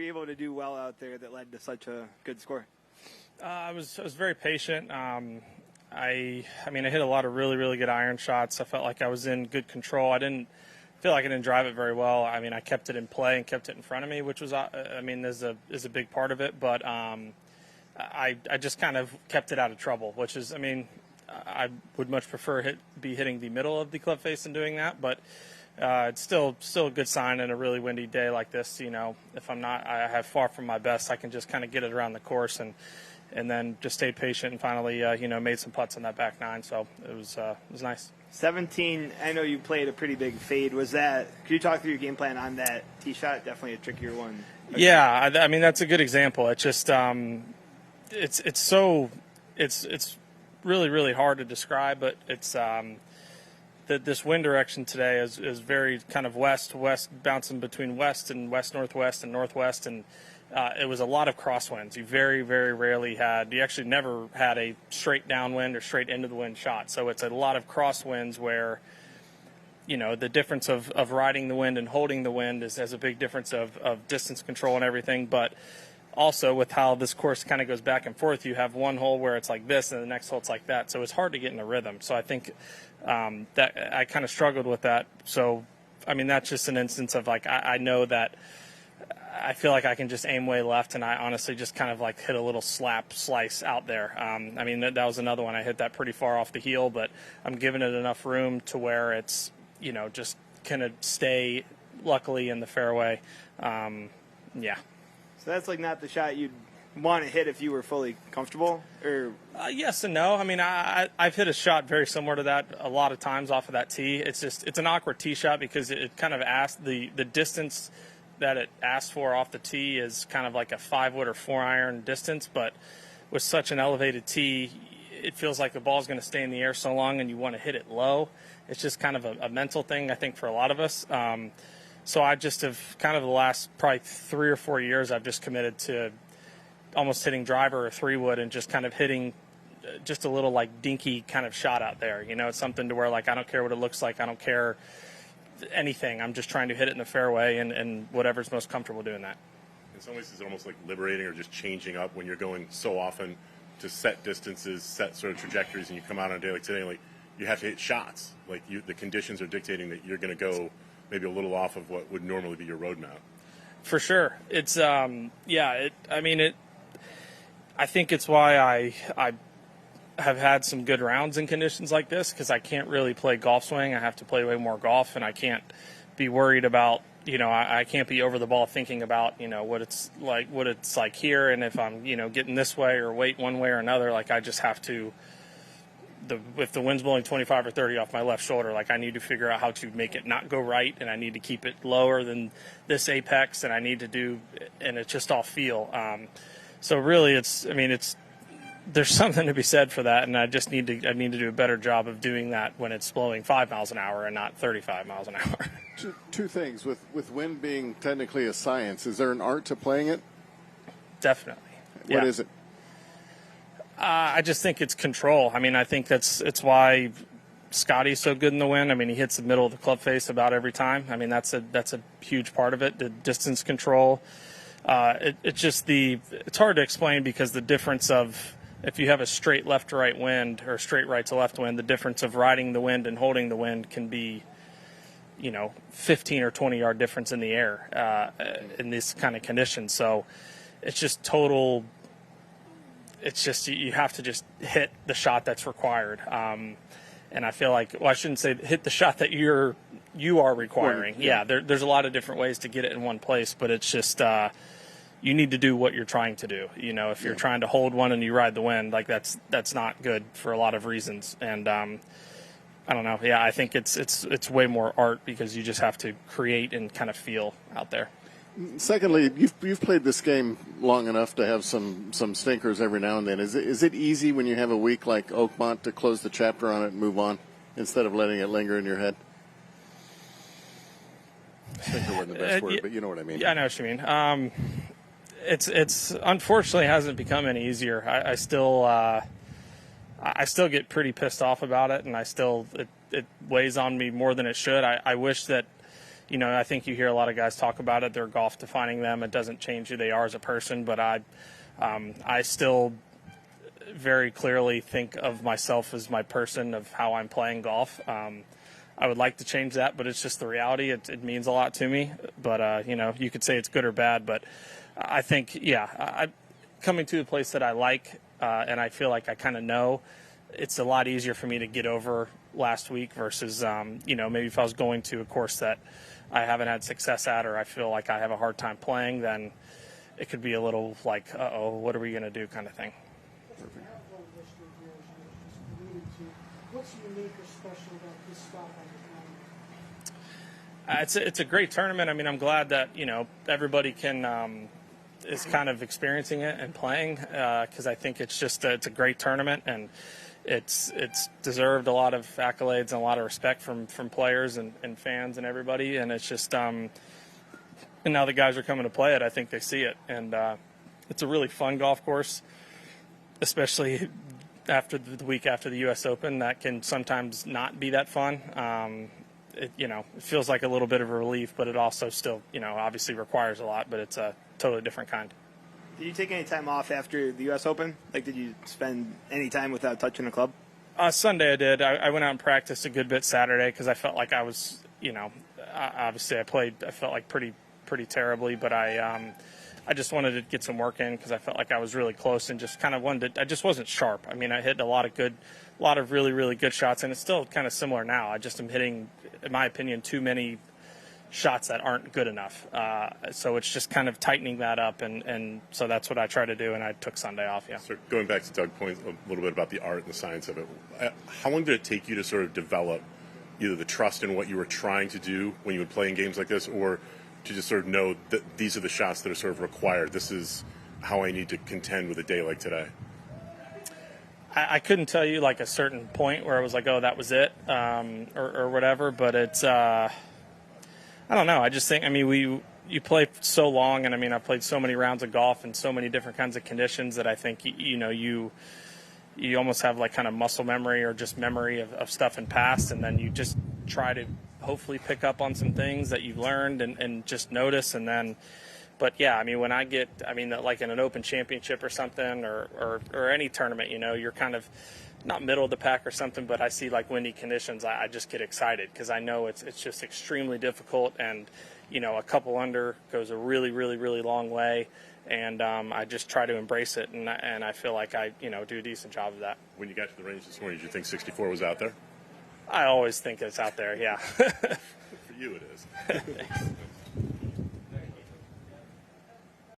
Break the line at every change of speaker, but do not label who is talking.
you able to do well out there that led to such a good score?
I was very patient. I hit a lot of really, really good iron shots. I felt like I was in good control. I didn't feel like I didn't drive it very well. I mean, I kept it in play and kept it in front of me, which was, is a big part of it. But I just kind of kept it out of trouble, which is, I would much prefer be hitting the middle of the club face and doing that. But it's still a good sign in a really windy day like this. If I have far from my best, I can just kind of get it around the course and then just stayed patient and finally, made some putts on that back nine. So it was nice.
17, I know you played a pretty big fade. Could you talk through your game plan on that tee shot? Definitely a trickier one.
Yeah, that's a good example. It's just, it's really, really hard to describe, but it's, that this wind direction today is very kind of west, bouncing between west and west-northwest and northwest, and it was a lot of crosswinds. You very, very rarely you actually never had a straight downwind or straight into the wind shot. So it's a lot of crosswinds where, the difference of riding the wind and holding the wind has a big difference of distance control and everything. But also with how this course kind of goes back and forth, you have one hole where it's like this and the next hole it's like that. So it's hard to get in a rhythm. So I think that I kind of struggled with that. So, that's just an instance of I know that I feel like I can just aim way left, and I honestly just kind of hit a little slice out there. That was another one. I hit that pretty far off the heel, but I'm giving it enough room to where it's, just kind of stay luckily in the fairway. Yeah.
So that's not the shot you'd want to hit if you were fully comfortable? Or
yes and no. I've hit a shot very similar to that a lot of times off of that tee. It's an awkward tee shot because it kind of asked the distance that it asked for off the tee is kind of like a 5-wood or 4-iron distance, but with such an elevated tee, it feels like the ball's going to stay in the air so long and you want to hit it low. It's just kind of a mental thing, I think, for a lot of us. So I just have kind of the last probably 3 or 4 years, I've just committed to almost hitting driver or 3-wood and just kind of hitting just a little dinky kind of shot out there. It's something to where I don't care what it looks like. I don't care anything. I'm just trying to hit it in the fairway and whatever's most comfortable doing that.
In some ways, it's almost like liberating or just changing up when you're going so often to set distances, set sort of trajectories, and you come out on a day like today, you have to hit shots. The conditions are dictating that you're going to go maybe a little off of what would normally be your road map.
For sure. It's, I think it's why I have had some good rounds in conditions like this, because I can't really play golf swing. I have to play way more golf, and I can't be worried about, I can't be over the ball thinking about, what it's like here, and if I'm, getting this way or weight one way or another, I just have to, if the wind's blowing 25 or 30 off my left shoulder, I need to figure out how to make it not go right, and I need to keep it lower than this apex, and I need to do, and it's just all feel. So really there's something to be said for that, and I need to do a better job of doing that when it's blowing 5 miles an hour and not 35 miles an hour.
Two things. With wind being technically a science, is there an art to playing it?
Definitely.
What is it?
I just think it's control. I think it's why Scottie's so good in the wind. He hits the middle of the club face about every time. That's a huge part of it, the distance control. It's hard to explain because the difference of if you have a straight left to right wind or straight right to left wind, the difference of riding the wind and holding the wind can be, 15 or 20 yard difference in the air in this kind of conditions. So it's just total. It's just you have to just hit the shot that's required. And I feel like, I shouldn't say hit the shot that you are requiring. Yeah, there's a lot of different ways to get it in one place, but it's just you need to do what you're trying to do. If you're trying to hold one and you ride the wind, that's not good for a lot of reasons. And I don't know. Yeah, I think it's way more art because you just have to create and kind of feel out there.
Secondly, you've played this game long enough to have some stinkers every now and then. Is it easy when you have a week like Oakmont to close the chapter on it and move on instead of letting it linger in your head? Stinker wasn't the best word, but you know what I mean.
Yeah, I know what you mean. It's unfortunately hasn't become any easier. I still get pretty pissed off about it, and it weighs on me more than it should. I wish that I think you hear a lot of guys talk about it. Their golf defining them. It doesn't change who they are as a person, but I still very clearly think of myself as my person, of how I'm playing golf. I would like to change that, but it's just the reality. It means a lot to me. But, you could say it's good or bad, but I think, I'm coming to a place that I like, and I feel like I kind of know. It's a lot easier for me to get over last week versus, maybe if I was going to a course that I haven't had success at, or I feel like I have a hard time playing, then it could be a little like, uh-oh, what are we going to do kind of thing.
What's unique or special about this stop on the tournament?
It's a great tournament. I mean, I'm glad that everybody is kind of experiencing it and playing, because I think it's a great tournament, and it's deserved a lot of accolades and a lot of respect from players and fans and everybody. And it's just and now the guys are coming to play it. I think they see it, and it's a really fun golf course, especially after the week after the U.S. Open. That can sometimes not be that fun. It feels like a little bit of a relief, but it also still, obviously requires a lot, but it's a totally different kind.
Did you take any time off after the U.S. Open? Like, did you spend any time without touching a club?
Sunday I did. I went out and practiced a good bit Saturday because I felt like I was, obviously I felt like pretty terribly, but I just wanted to get some work in because I felt like I was really close and just kind of I just wasn't sharp. I mean, I hit a lot of really, really good shots, and it's still kind of similar now. I just am hitting, in my opinion, too many shots that aren't good enough. So it's just kind of tightening that up, and so that's what I try to do, and I took Sunday off, yeah.
So going back to Doug's point a little bit about the art and the science of it, how long did it take you to sort of develop either the trust in what you were trying to do when you would play in games like this, or to just sort of know that these are the shots that are sort of required? This is how I need to contend with a day like today.
I couldn't tell you like a certain point where I was like, oh, that was it, or whatever. But it's, I don't know. I just think, you play so long, and I've played so many rounds of golf in so many different kinds of conditions that I think, you almost have like kind of muscle memory or just memory of stuff in past, and then you just try to hopefully pick up on some things that you've learned and just notice. And then, but yeah, when I get, like in an Open Championship or something, or any tournament, you're kind of not middle of the pack or something, but I see like windy conditions, I just get excited because I know it's just extremely difficult, and a couple under goes a really, really, really long way, and I just try to embrace it, and I feel like I do a decent job of that.
When you got to the range this morning, did you think 64 was out there?
I always think it's out there, yeah.
For you it is.